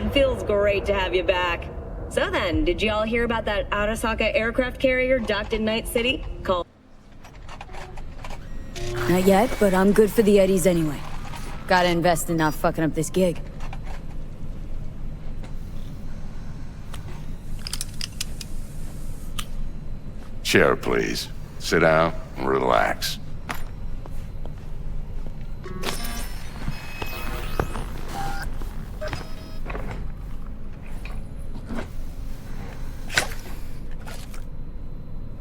It feels great to have you back. So then, did you all hear about that Arasaka aircraft carrier docked in Night City? Called... Not yet, but I'm good for the Eddies anyway. Gotta invest in not fucking up this gig. Chair, please. Sit down and relax.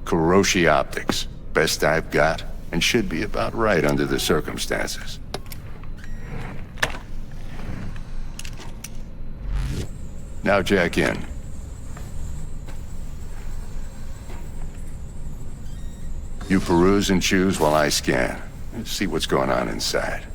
Kuroshi Optics. Best I've got, and should be about right under the circumstances. Now jack in. You peruse and choose while I scan. See what's going on inside.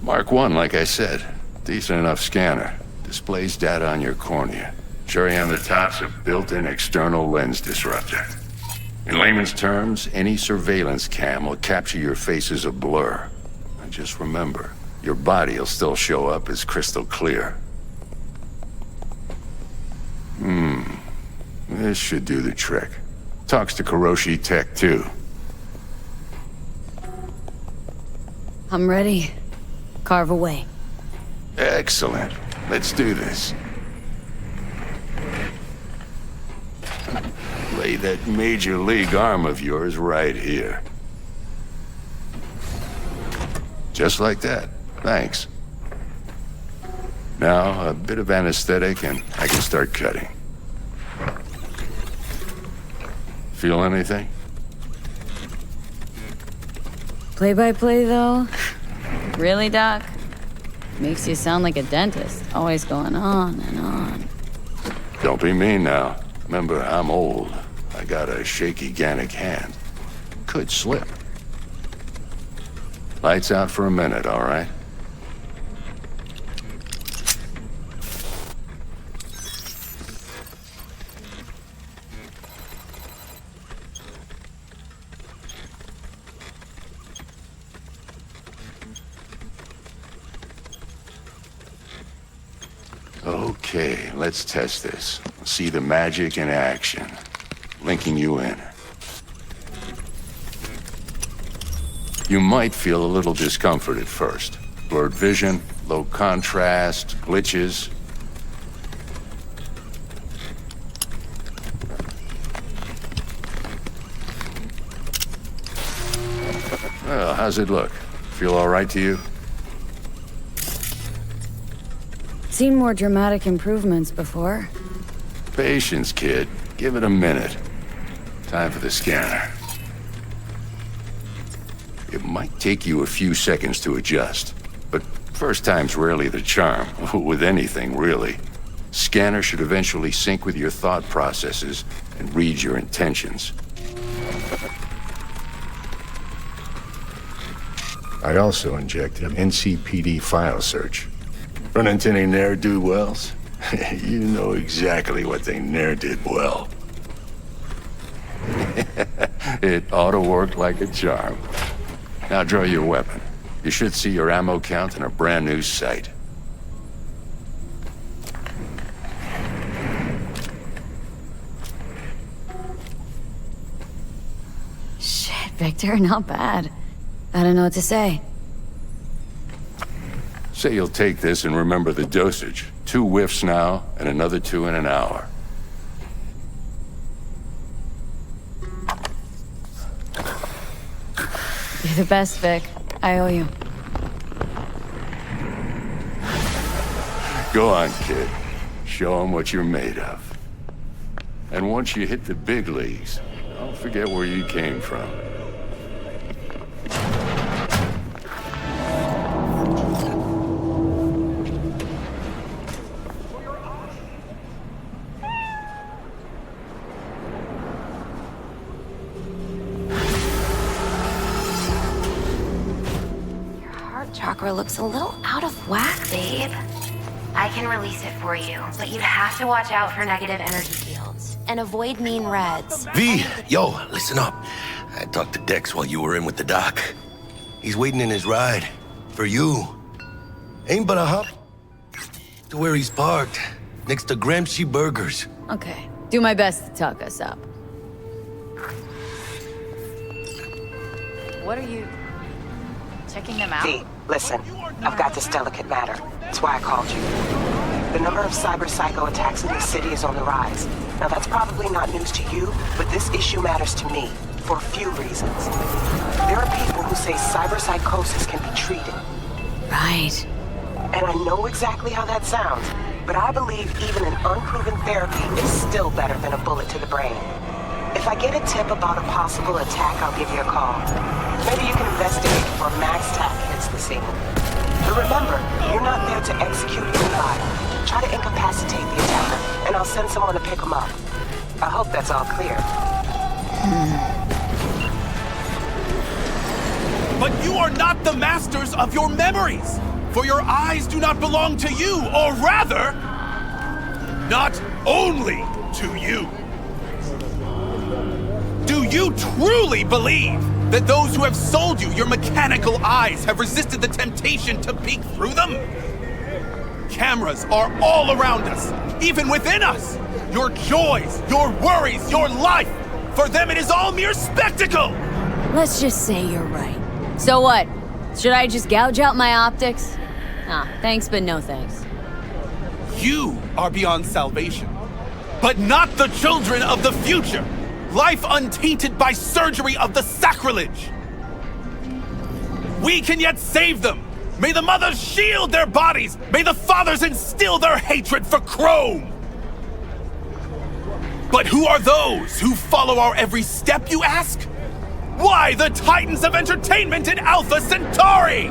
Mark 1, like I said. Decent enough scanner. Displays data on your cornea. Cherry on the top's a built-in external lens disruptor. In layman's terms, any surveillance cam will capture your face as a blur. And just remember, your body'll still show up as crystal clear. This should do the trick. Talks to Kuroshi Tech, too. I'm ready. Carve away. Excellent. Let's do this. Lay that major league arm of yours right here. Just like that. Thanks. Now, a bit of anesthetic and I can start cutting. Feel anything? Play-by-play, though? Really, Doc? Makes you sound like a dentist. Always going on and on. Don't be mean now. Remember, I'm old. I got a shaky Gannic hand. Could slip. Lights out for a minute, all right? Okay, let's test this. See the magic in action. Linking you in. You might feel a little discomfort at first. Blurred vision, low contrast, glitches. Well, how's it look? Feel all right to you? Seen more dramatic improvements before. Patience, kid. Give it a minute. Time for the scanner. It might take you a few seconds to adjust, but first time's rarely the charm, with anything, really. Scanner should eventually sync with your thought processes and read your intentions. I also injected an NCPD file search. Run into any ne'er-do-wells? You know exactly what they ne'er did well. It ought to work like a charm. Now draw your weapon. You should see your ammo count in a brand new sight. Shit, Victor, not bad. I don't know what to say. Say you'll take this and remember the dosage. 2 whiffs now, and another 2 in an hour. You're the best, Vic. I owe you. Go on, kid. Show them what you're made of. And once you hit the big leagues, don't forget where you came from. Chakra looks a little out of whack, babe. I can release it for you, but you'd have to watch out for negative energy fields and avoid mean reds. V, yo, listen up. I talked to Dex while you were in with the doc. He's waiting in his ride. For you. Ain't but a hop to where he's parked, next to Gramsci Burgers. Okay. Do my best to talk us up. What are you... checking them out? V, listen. I've got this delicate matter. That's why I called you. The number of cyber-psycho attacks in this city is on the rise. Now, that's probably not news to you, but this issue matters to me for a few reasons. There are people who say cyber-psychosis can be treated. Right. And I know exactly how that sounds, but I believe even an unproven therapy is still better than a bullet to the brain. If I get a tip about a possible attack, I'll give you a call. Maybe you can investigate before Max Tack hits the scene. But remember, you're not there to execute anybody. Try to incapacitate the attacker, and I'll send someone to pick him up. I hope that's all clear. But you are not the masters of your memories, for your eyes do not belong to you, or rather, not only to you. Do you truly believe that those who have sold you your mechanical eyes have resisted the temptation to peek through them? Cameras are all around us, even within us. Your joys, your worries, your life. For them, it is all mere spectacle. Let's just say you're right. So what? Should I just gouge out my optics? Nah, thanks, but no thanks. You are beyond salvation, but not the children of the future. Life untainted by surgery of the sacrilege. We can yet save them. May the mothers shield their bodies. May the fathers instill their hatred for Chrome. But who are those who follow our every step, you ask? Why, the titans of entertainment in Alpha Centauri!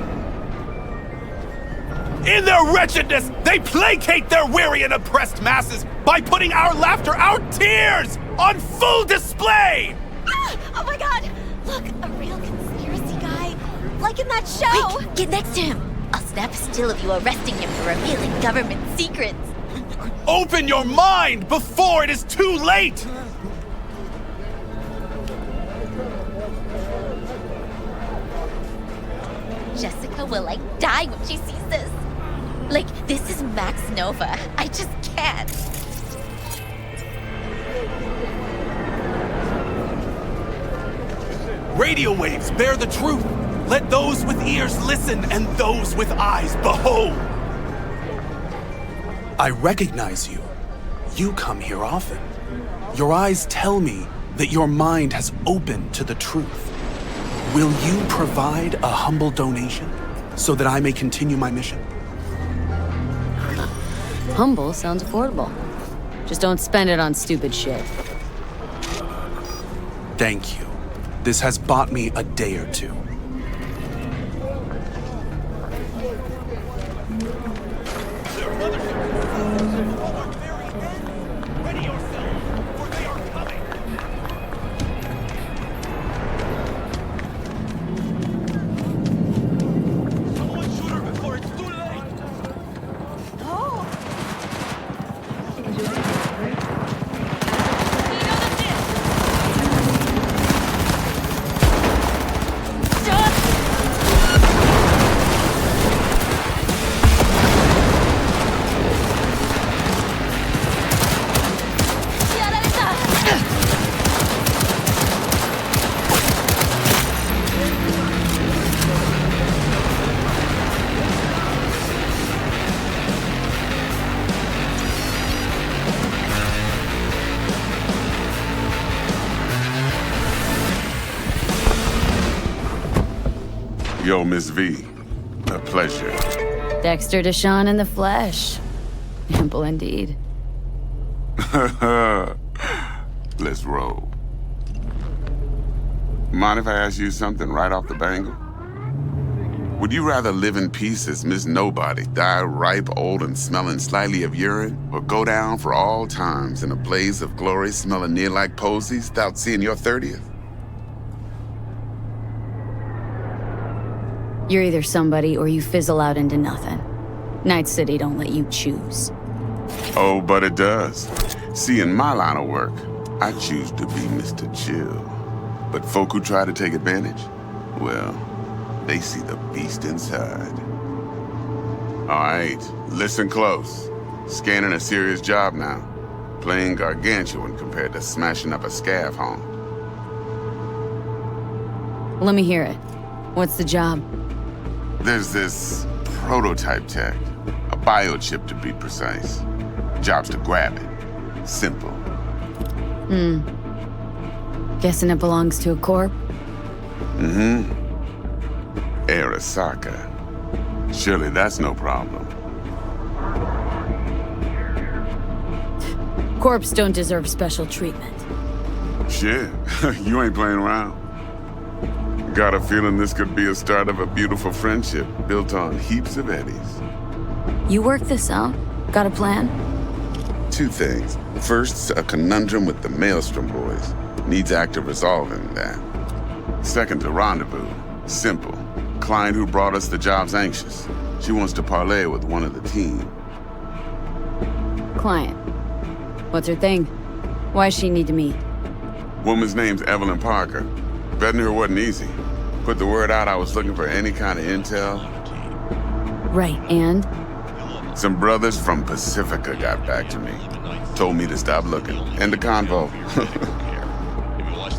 In their wretchedness, they placate their weary and oppressed masses by putting our laughter, our tears, on full display! Ah! Oh my god! Look, a real conspiracy guy. Like in that show! Quick, get next to him! I'll snap a still of you arresting him for revealing government secrets. Open your mind before it is too late! Jessica will, like, die when she sees this. Like, this is Max Nova. I just can't. Radio waves bear the truth. Let those with ears listen and those with eyes behold. I recognize you. You come here often. Your eyes tell me that your mind has opened to the truth. Will you provide a humble donation so that I may continue my mission? Humble sounds affordable. Just don't spend it on stupid shit. Thank you. This has bought me a day or two. Yo, Miss V. A pleasure. Dexter Deshawn in the flesh. Ample indeed. Let's roll. Mind if I ask you something right off the bangle? Would you rather live in peace as Miss Nobody, die ripe, old, and smelling slightly of urine, or go down for all times in a blaze of glory smelling near like posies without seeing your 30th? You're either somebody or you fizzle out into nothing. Night City don't let you choose. Oh, but it does. See, in my line of work, I choose to be Mr. Chill. But folk who try to take advantage, well, they see the beast inside. All right, listen close. Scanning a serious job now. Playing gargantuan compared to smashing up a scav home. Let me hear it. What's the job? There's this prototype tech, a biochip to be precise. Job's to grab it. Simple. Guessing it belongs to a corp? Mm-hmm. Arasaka. Surely that's no problem. Corps don't deserve special treatment. Shit, you ain't playing around. Got a feeling this could be a start of a beautiful friendship built on heaps of eddies. You work this out? Got a plan? Two things. First, a conundrum with the Maelstrom boys. Needs active resolving that. Second, a rendezvous. Simple. Client who brought us the job's anxious. She wants to parlay with one of the team. Client. What's her thing? Why she need to meet? Woman's name's Evelyn Parker. Vetting her wasn't easy. Put the word out I was looking for any kind of intel. Right, and? Some brothers from Pacifica got back to me. Told me to stop looking. End the convo.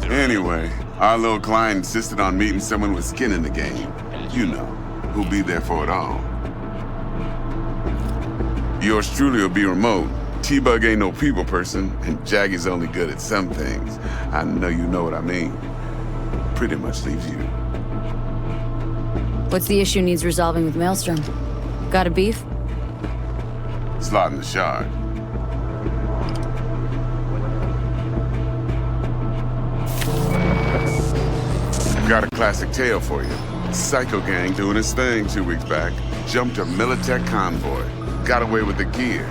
Anyway, our little client insisted on meeting someone with skin in the game. You know, who'll be there for it all. Yours truly will be remote. T-Bug ain't no people person, and Jaggy's only good at some things. I know you know what I mean. Pretty much leaves you. What's the issue needs resolving with Maelstrom? Got a beef? Slotting the shard. Got a classic tale for you. Psycho gang doing his thing 2 weeks back. Jumped a Militech convoy. Got away with the gear.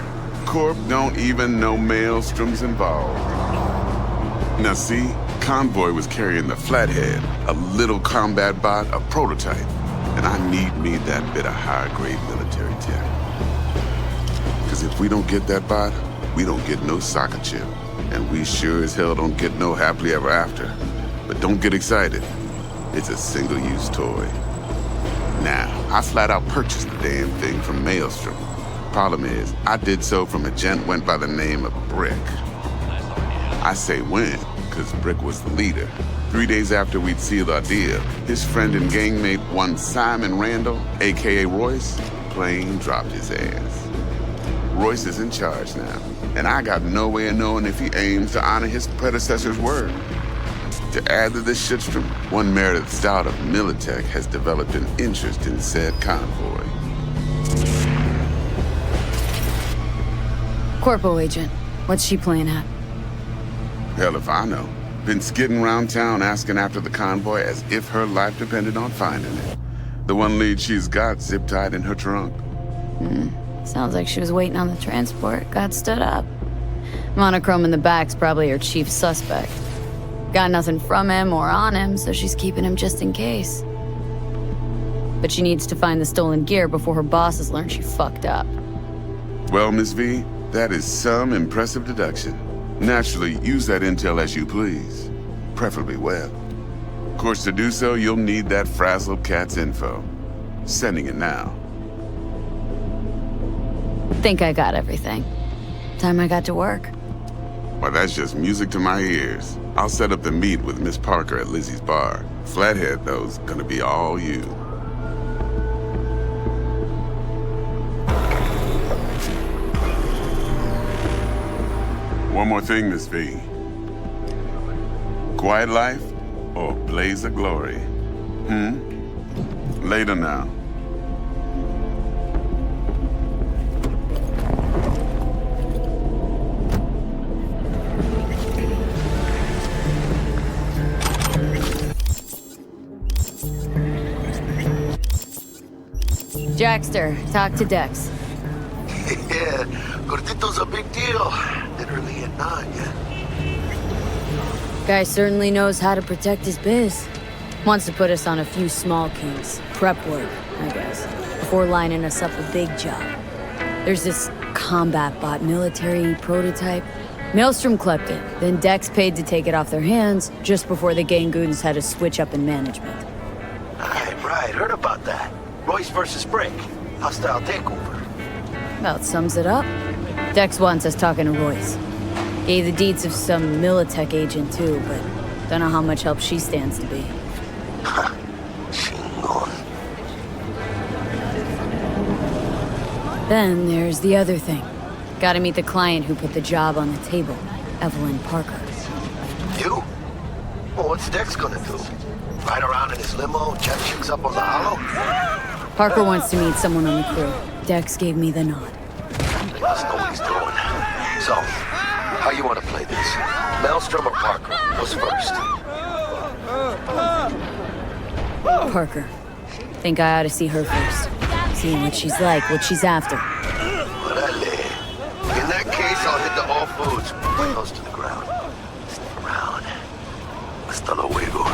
Corp don't even know Maelstrom's involved. Now see, convoy was carrying the Flathead, a little combat bot, a prototype. And I need me that bit of high-grade military tech. Because if we don't get that bot, we don't get no soccer chip. And we sure as hell don't get no happily ever after. But don't get excited. It's a single-use toy. Now, I flat out purchased the damn thing from Maelstrom. Problem is, I did so from a gent went by the name of Brick. I say when, because Brick was the leader. 3 days after we'd sealed our deal, his friend and gangmate, one Simon Randall, aka Royce, plain dropped his ass. Royce is in charge now, and I got no way of knowing if he aims to honor his predecessor's word. To add to this shitstorm, one Meredith Stout of Militech has developed an interest in said convoy. Corpo agent. What's she playing at? Hell if I know. Been skidding around town asking after the convoy as if her life depended on finding it. The one lead she's got zip-tied in her trunk. Sounds like she was waiting on the transport, got stood up. Monochrome in the back's probably her chief suspect. Got nothing from him or on him, so she's keeping him just in case. But she needs to find the stolen gear before her bosses learn she fucked up. Well, Miss V, that is some impressive deduction. Naturally, use that intel as you please. Preferably web. Of course, to do so, you'll need that frazzled cat's info. Sending it now. Think I got everything. Time I got to work. Well, that's just music to my ears. I'll set up the meet with Miss Parker at Lizzie's bar. Flathead, though's gonna be all you. One more thing, Miss V. Quiet life or blaze of glory? Later now. Jackster, talk to Dex. Yeah, Gordito's a big deal. Literally and not, yeah. Guy certainly knows how to protect his biz. Wants to put us on a few small kings. Prep work, I guess. Before lining us up a big job. There's this combat bot military prototype. Maelstrom clept it, then Dex paid to take it off their hands just before the Gangoons had a switch up in management. Right, heard about that. Royce versus Brick. Hostile takeover. About sums it up. Dex wants us talking to Royce. Gave the deeds of some Militech agent too, but don't know how much help she stands to be. Chingon. Then there's the other thing. Gotta meet the client who put the job on the table, Evelyn Parker. You? Well, what's Dex gonna do? Ride around in his limo, chat chicks up on the hollow? Parker wants to meet someone on the crew. Dex gave me the nod. He must know what he's doing. So, how you want to play this? Maelstrom or Parker? Who's first? Parker. Think I ought to see her first. See what she's like, what she's after. Orale. In that case, I'll hit the all foods. Close to the ground. Stick around. Hasta luego.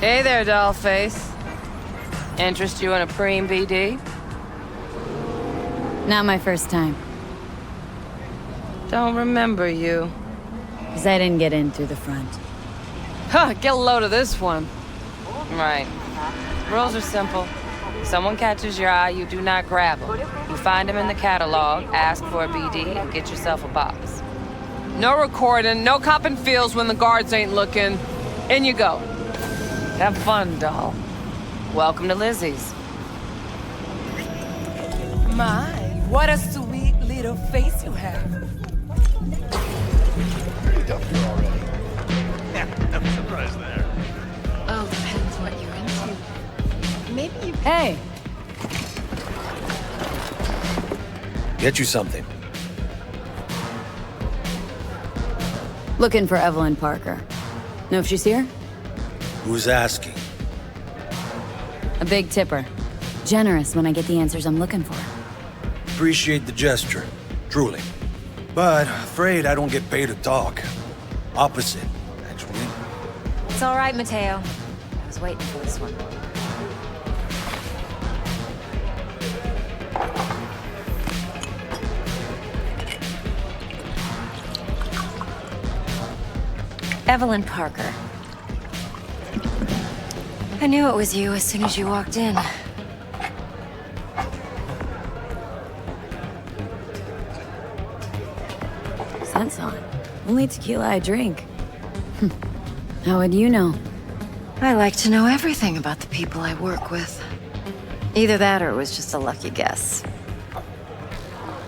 Hey there, dollface. Interest you in a preem BD? Not my first time, Don't remember you. because I didn't get in through the front. Huh, get a load of this one. Right. Rules are simple. Someone catches your eye, you do not grab them. You find them in the catalog, ask for a BD, and get yourself a box. No recording, no copping feels when the guards ain't looking. In you go. Have fun, doll. Welcome to Lizzie's. My, what a sweet little face you have. No surprise there. Oh, depends what you're into. Maybe you... Hey! Get you something. Looking for Evelyn Parker. Know if she's here? Who's asking? A big tipper. Generous when I get the answers I'm looking for. Appreciate the gesture, truly. But afraid I don't get paid to talk. Opposite, actually. It's all right, Mateo. I was waiting for this one. Evelyn Parker. I knew it was you as soon as you walked in. Scent's on. Only tequila I drink. How would you know? I like to know everything about the people I work with. Either that or it was just a lucky guess.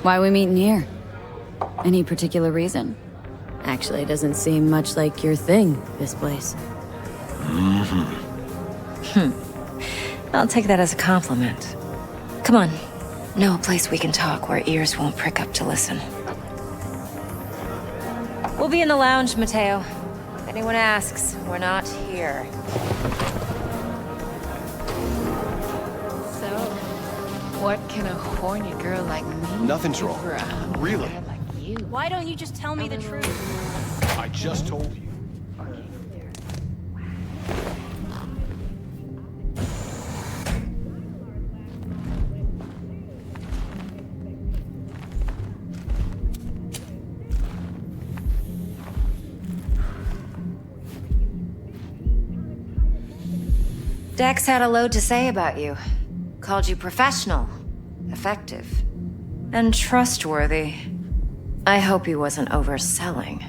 Why we meeting here? Any particular reason? Actually, it doesn't seem much like your thing, this place. I'll take that as a compliment. Come on. Know a place we can talk where ears won't prick up to listen. We'll be in the lounge, Mateo. If anyone asks, we're not here. So, what can a horny girl like me Nothing's do wrong. for a hungry Really? guy like you? Why don't you just tell me the truth? I just told you. Dex had a load to say about you. Called you professional, effective, and trustworthy. I hope he wasn't overselling.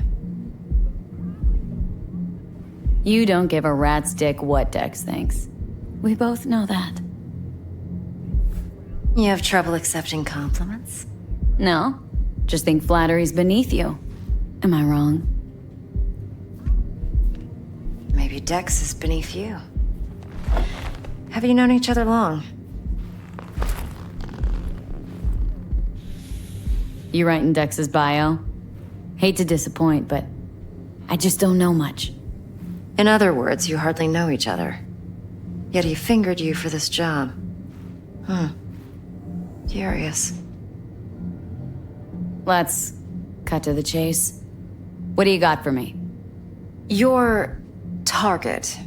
You don't give a rat's dick what Dex thinks. We both know that. You have trouble accepting compliments? No, just think flattery's beneath you. Am I wrong? Maybe Dex is beneath you. Have you known each other long? You writing Dex's bio? Hate to disappoint, but I just don't know much. In other words, you hardly know each other. Yet he fingered you for this job. Curious. Let's cut to the chase. What do you got for me? Your target.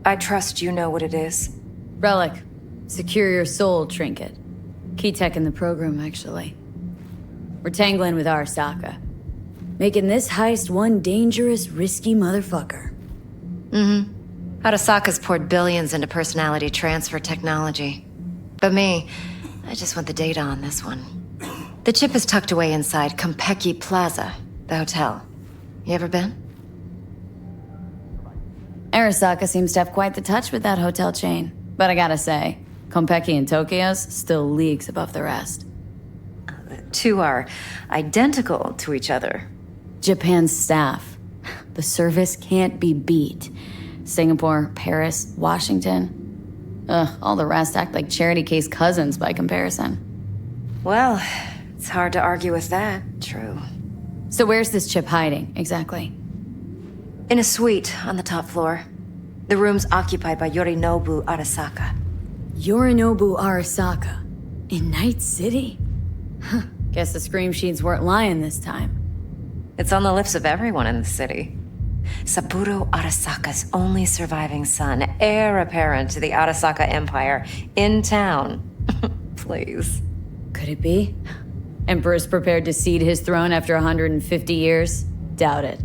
I trust you know what it is. Relic. Secure your soul trinket. Key tech in the program, actually. We're tangling with Arasaka. Making this heist one dangerous, risky motherfucker. Arasaka's poured billions into personality transfer technology. But me, I just want the data on this one. The chip is tucked away inside Konpeki Plaza, the hotel. You ever been? Arasaka seems to have quite the touch with that hotel chain. But I gotta say, Konpeki and Tokyo's still leagues above the rest. The two are identical to each other. Japan's staff. The service can't be beat. Singapore, Paris, Washington. Ugh, all the rest act like charity case cousins by comparison. Well, it's hard to argue with that. True. So where's this chip hiding, exactly? In a suite on the top floor. The room's occupied by Yorinobu Arasaka. Yorinobu Arasaka? In Night City? Huh, guess the scream sheets weren't lying this time. It's on the lips of everyone in the city. Saburo Arasaka's only surviving son, heir apparent to the Arasaka Empire, in town. Please. Could it be? Emperor's prepared to cede his throne after 150 years? Doubt it.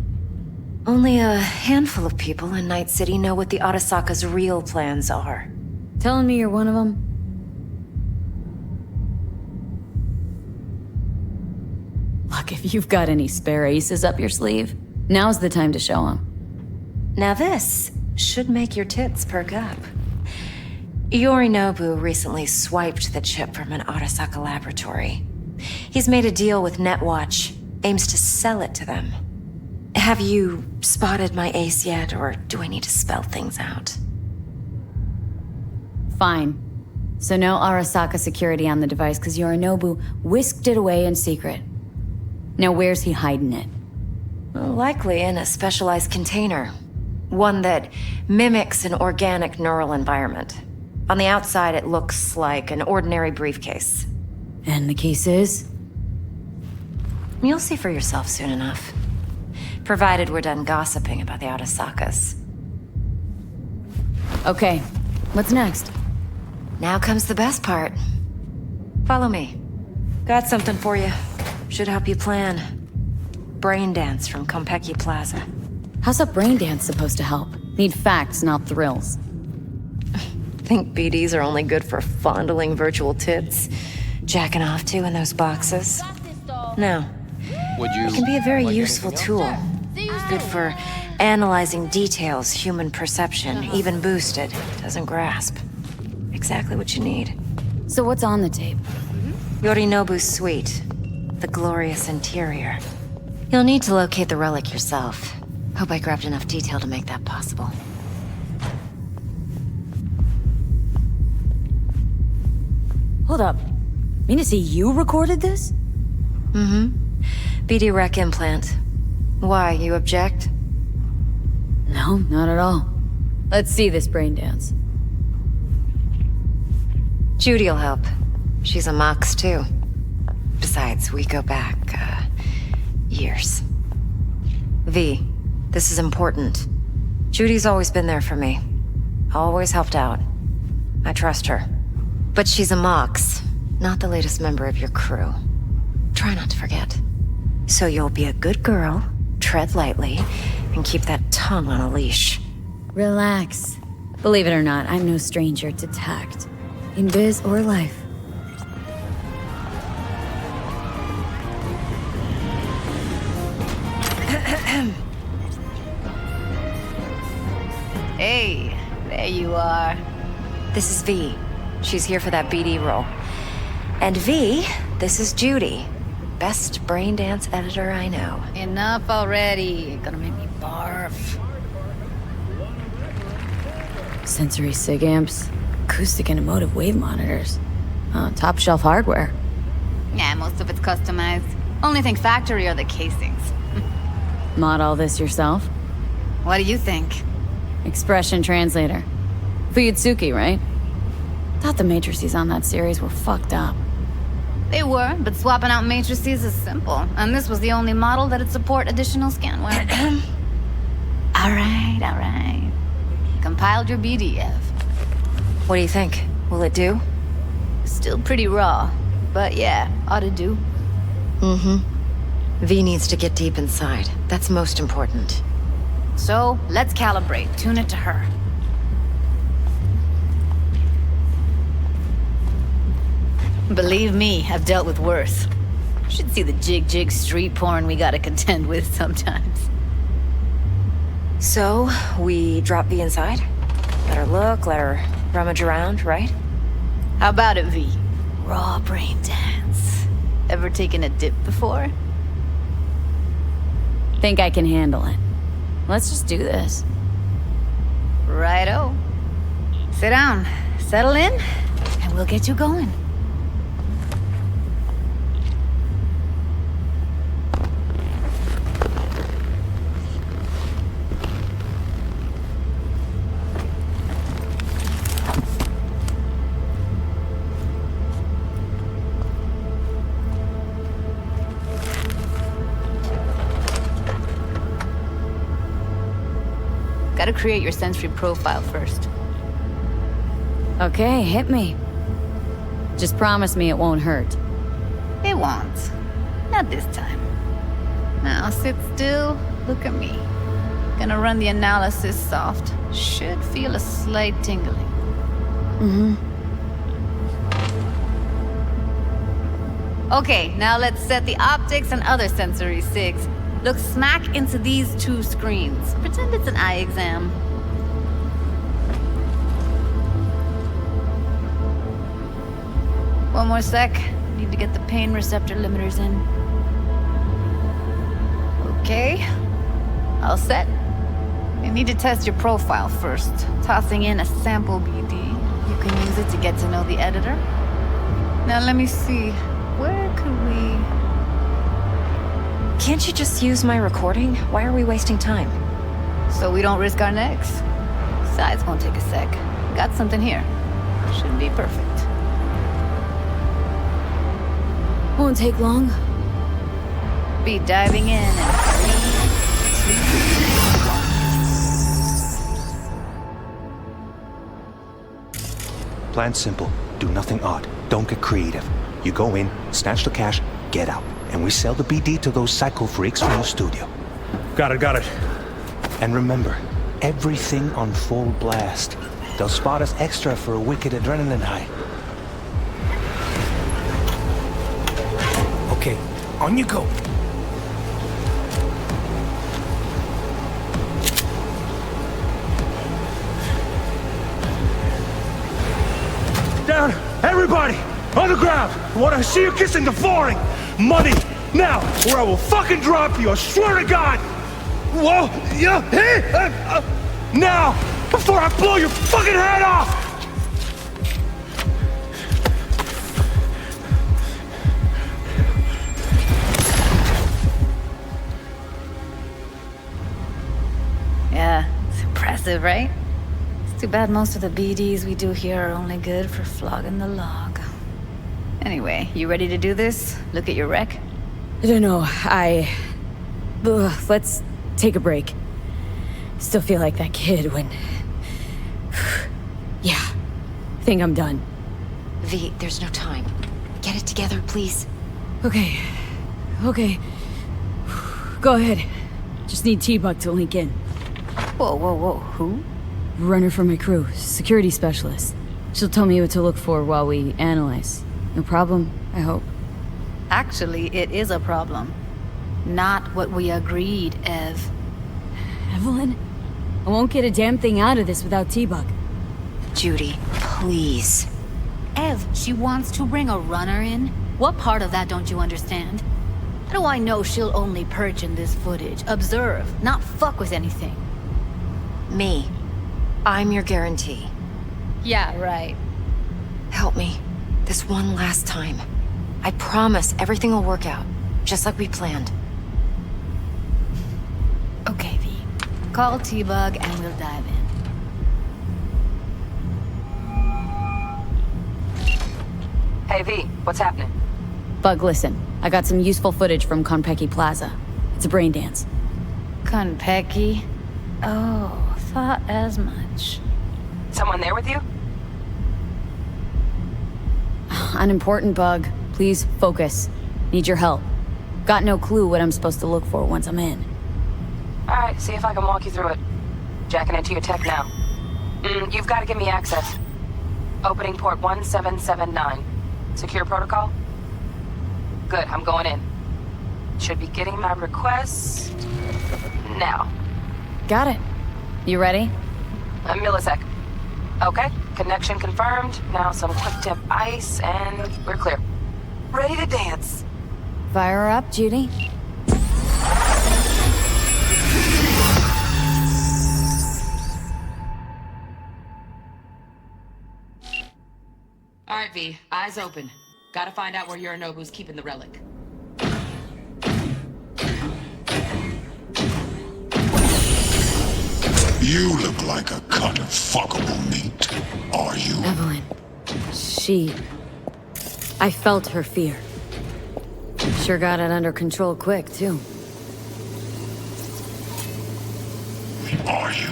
Only a handful of people in Night City know what the Arasaka's real plans are. Telling me you're one of them? Look, if you've got any spare aces up your sleeve, now's the time to show them. Now this should make your tits perk up. Yorinobu recently swiped the chip from an Arasaka laboratory. He's made a deal with Netwatch, aims to sell it to them. Have you spotted my ace yet, or do I need to spell things out? Fine. So no Arasaka security on the device because Yorinobu whisked it away in secret. Now where's he hiding it? Likely in a specialized container. One that mimics an organic neural environment. On the outside, it looks like an ordinary briefcase. And the case is? You'll see for yourself soon enough. Provided we're done gossiping about the Arasakas. Okay, what's next? Now comes the best part. Follow me. Got something for you. Should help you plan. Brain dance from Konpeki Plaza. How's a brain dance supposed to help? Need facts, not thrills. Think BDs are only good for fondling virtual tits? Jacking off to in those boxes? No. It can be a very useful tool. Good for analyzing details human perception, even boosted, doesn't grasp. Exactly what you need. So what's on the tape? Yorinobu's suite. The glorious interior. You'll need to locate the relic yourself. Hope I grabbed enough detail to make that possible. Hold up. Mean to say you recorded this? BD Rec implant. Why, you object? No, not at all. Let's see this brain dance. Judy'll help. She's a Mox, too. Besides, we go back, years. V, this is important. Judy's always been there for me. Always helped out. I trust her. But she's a Mox, not the latest member of your crew. Try not to forget. So you'll be a good girl, tread lightly, and keep that tongue on a leash. Relax. Believe it or not, I'm no stranger to tact. In biz or life. Hey, there you are. This is V. She's here for that BD role. And V, this is Judy. Best brain dance editor I know. Enough already. Gonna make me barf. Sensory sig amps, acoustic and emotive wave monitors. Top shelf hardware. Yeah, most of it's customized. Only thing factory are the casings. Mod all this yourself? What do you think? Expression translator. Fuyutsuki, right? Thought the matrices on that series were fucked up. They were, but swapping out matrices is simple. And this was the only model that'd support additional scanware. All right. Compiled your BDF. What do you think? Will it do? Still pretty raw, but yeah, ought to do. V needs to get deep inside. That's most important. So, let's calibrate. Tune it to her. Believe me, I've dealt with worse. Should see the jig street porn we gotta contend with sometimes. So, we drop V inside? Let her look, let her rummage around, right? How about it, V? Raw brain dance. Ever taken a dip before? Think I can handle it. Let's just do this. Righto. Sit down, settle in, and we'll get you going. Gotta create your sensory profile first. Okay, hit me. Just promise me it won't hurt. It won't. Not this time. Now sit still, look at me. Gonna run the analysis soft. Should feel a slight tingling. Okay, now let's set the optics and other sensory sigs. Look smack into these two screens. Pretend it's an eye exam. One more sec. Need to get the pain receptor limiters in. Okay. All set. You need to test your profile first. Tossing in a sample BD. You can use it to get to know the editor. Now let me see. Where could we... Can't you just use my recording? Why are we wasting time? So we don't risk our necks. Besides, won't take a sec. Got something here. Should be perfect. Won't take long. Be diving in 3, 2, 1. Plan simple. Do nothing odd. Don't get creative. You go in, snatch the cash, get out. And we sell the BD to those psycho freaks from the studio. Got it. And remember, everything on full blast. They'll spot us extra for a wicked adrenaline high. Okay, on you go. Down! Everybody! On the ground! I want to see you kissing the flooring! Money! Now! Or I will fucking drop you! I swear to God! Whoa! Yeah! Hey! Now! Before I blow your fucking head off! Yeah, it's impressive, right? It's too bad most of the BDs we do here are only good for flogging the log. Anyway, you ready to do this? Look at your rec? I don't know, let's take a break. Still feel like that kid when... Yeah, think I'm done. V, there's no time. Get it together, please. Okay. Go ahead. Just need T-Bug to link in. Whoa, who? Runner for my crew, security specialist. She'll tell me what to look for while we analyze. No problem, I hope. Actually, it is a problem. Not what we agreed, Ev. Evelyn? I won't get a damn thing out of this without T-Bug. Judy, please. Ev, she wants to bring a runner in? What part of that don't you understand? How do I know she'll only perch in this footage, observe, not fuck with anything? Me. I'm your guarantee. Yeah, right. Help me. This one last time. I promise everything will work out, just like we planned. Okay, V. Call T-Bug and we'll dive in. Hey, V, what's happening? Bug, listen. I got some useful footage from Konpeki Plaza. It's a brain dance. Konpeki? Oh, thought as much. Someone there with you? Unimportant, Bug. Please focus. Need your help. Got no clue what I'm supposed to look for once I'm in. Alright, see if I can walk you through it. Jacking into your tech now. You've got to give me access. Opening port 1779. Secure protocol? Good, I'm going in. Should be getting my request now. Got it. You ready? A millisec. Okay, connection confirmed. Now some quick tip ice and we're clear. Ready to dance. Fire her up, Judy. Alright, V, eyes open. Gotta find out where Yorinobu's keeping the relic. You look like a cut of fuckable meat, are you? Evelyn. I felt her fear. Sure got it under control quick, too. are you?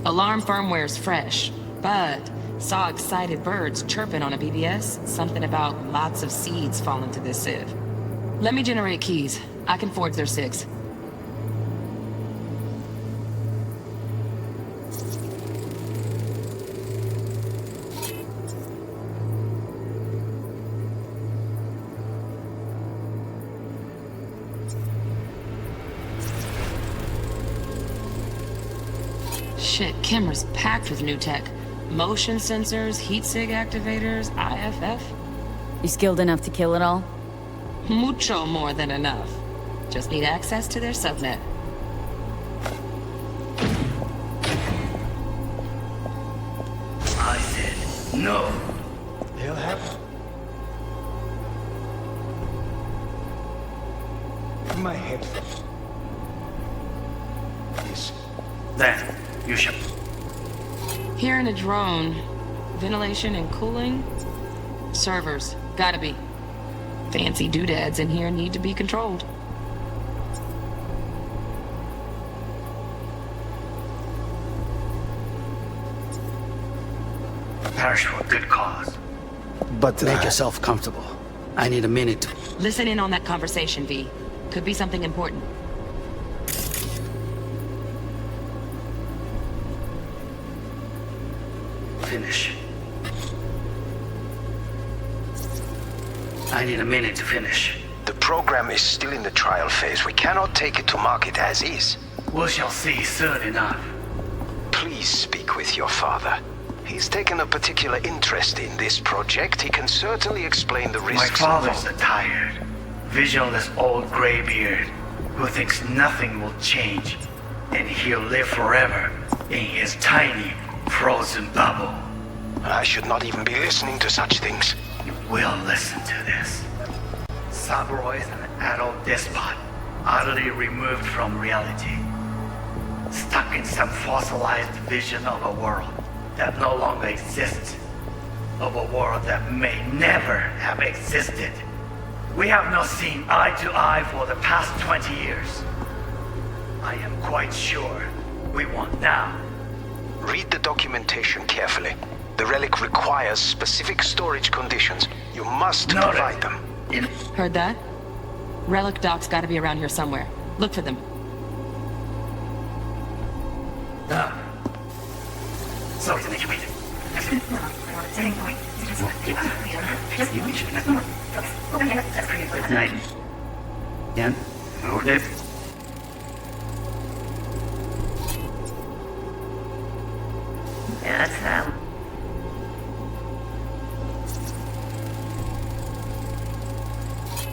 Alarm firmware's fresh, but saw excited birds chirping on a BBS. Something about lots of seeds falling to this sieve. Let me generate keys. I can forge their SIGs. Shit, camera's packed with new tech. Motion sensors, heat sig activators, IFF. You skilled enough to kill it all? Mucho more than enough. Just need access to their subnet. I said no. They'll have my head. This. Then you shall. Here in a drone, ventilation and cooling? Servers, gotta be. Fancy doodads in here need to be controlled. Perish for a good cause. But make yourself comfortable. I need a minute to... Listen in on that conversation, V. Could be something important. Finish. I need a minute to finish. The program is still in the trial phase. We cannot take it to market as is. We shall see soon enough. Please speak with your father. He's taken a particular interest in this project. He can certainly explain the risks. My father's a tired, visionless old graybeard who thinks nothing will change, and he'll live forever in his tiny, frozen bubble. I should not even be listening to such things. You will listen to this. Saburo is an adult despot, utterly removed from reality. Stuck in some fossilized vision of a world that no longer exists. Of a world that may never have existed. We have not seen eye to eye for the past 20 years. I am quite sure we won't now. Read the documentation carefully. The relic requires specific storage conditions. You must provide them. Heard that? Relic docs gotta be around here somewhere. Look for them. Sorry to make you wait. Night. Yeah? Okay. Yeah, that's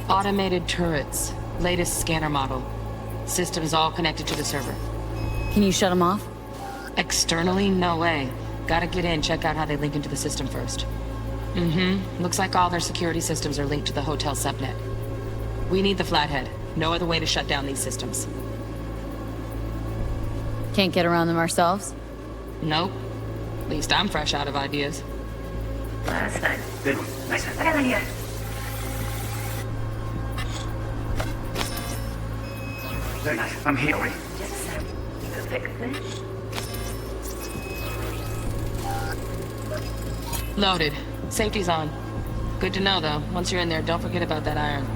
Automated turrets. Latest scanner model. Systems all connected to the server. Can you shut them off? Externally, no way. Gotta get in, check out how they link into the system first. Looks like all their security systems are linked to the hotel subnet. We need the Flathead. No other way to shut down these systems. Can't get around them ourselves? Nope. At least I'm fresh out of ideas. That's nice. Good one. Nice one. Very nice. I'm here. Loaded. Safety's on. Good to know, though. Once you're in there, don't forget about that iron.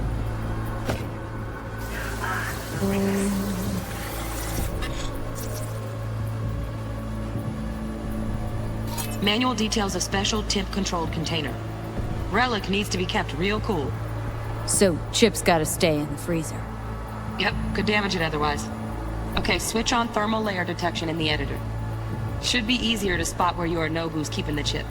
Manual details a special temp-controlled container. Relic needs to be kept real cool. So, Chip's gotta stay in the freezer. Yep, could damage it otherwise. Okay, switch on thermal layer detection in the editor. Should be easier to spot where Yorinobu's keeping the chip.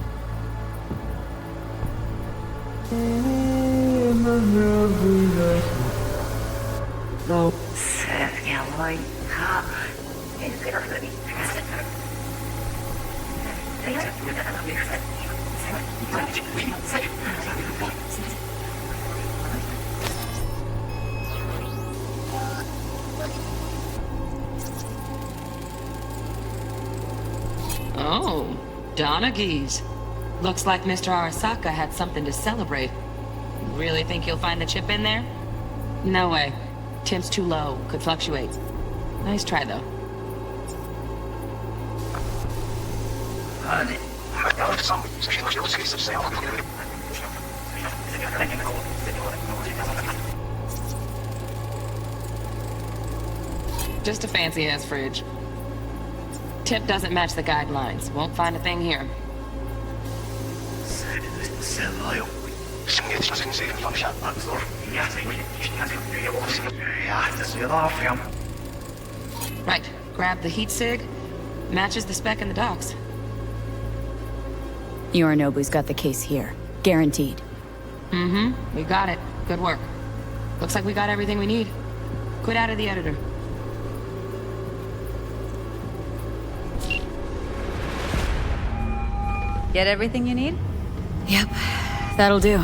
Oh, Donaghys. Looks like Mr. Arasaka had something to celebrate. Really think you'll find the chip in there? No way. Temp's too low. Could fluctuate. Nice try, though. Just a fancy-ass fridge. Tip doesn't match the guidelines. Won't find a thing here. Right. Grab the heat sig. Matches the spec in the docks. Yorinobu's got the case here. Guaranteed. Mm-hmm. We got it. Good work. Looks like we got everything we need. Quit out of the editor. Get everything you need? Yep. That'll do.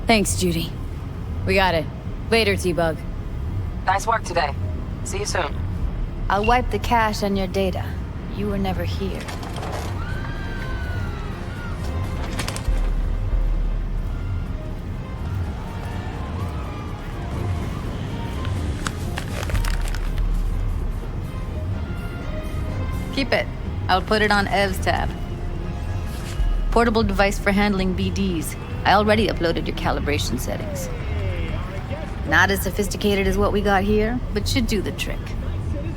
Thanks, Judy. We got it. Later, T-Bug. Nice work today. See you soon. I'll wipe the cache on your data. You were never here. Keep it. I'll put it on Ev's tab. Portable device for handling BDs. I already uploaded your calibration settings. Not as sophisticated as what we got here, but should do the trick.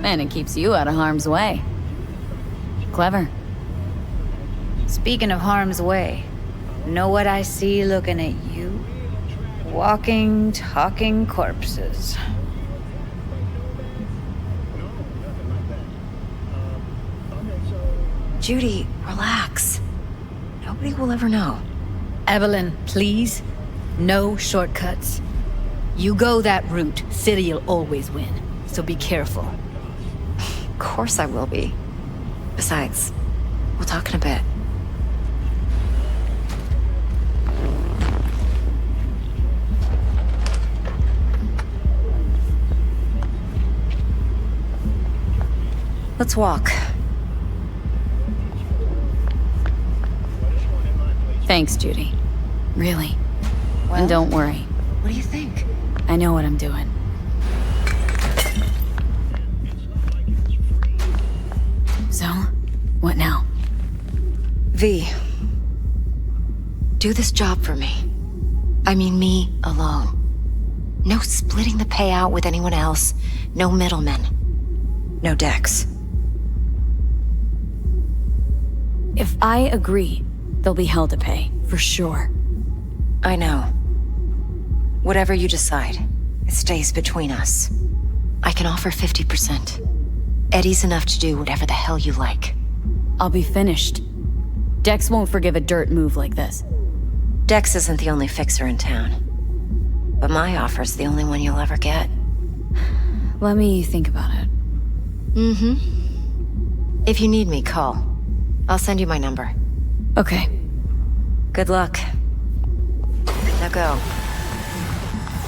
And it keeps you out of harm's way. Clever. Speaking of harm's way, know what I see looking at you? Walking, talking corpses. Judy, relax. Nobody will ever know. Evelyn, please. No shortcuts. You go that route, City'll always win. So be careful. Of course I will be. Besides, we'll talk in a bit. Let's walk. Thanks, Judy. Really. Well, and don't worry. What do you think? I know what I'm doing. So, what now? V. Do this job for me. I mean me alone. No splitting the payout with anyone else. No middlemen. No Dex. If I agree, there'll be hell to pay, for sure. I know. Whatever you decide, it stays between us. I can offer 50%. Eddie's enough to do whatever the hell you like. I'll be finished. Dex won't forgive a dirt move like this. Dex isn't the only fixer in town. But my offer's the only one you'll ever get. Let me think about it. Mm-hmm. If you need me, call. I'll send you my number. Okay. Good luck. Now go.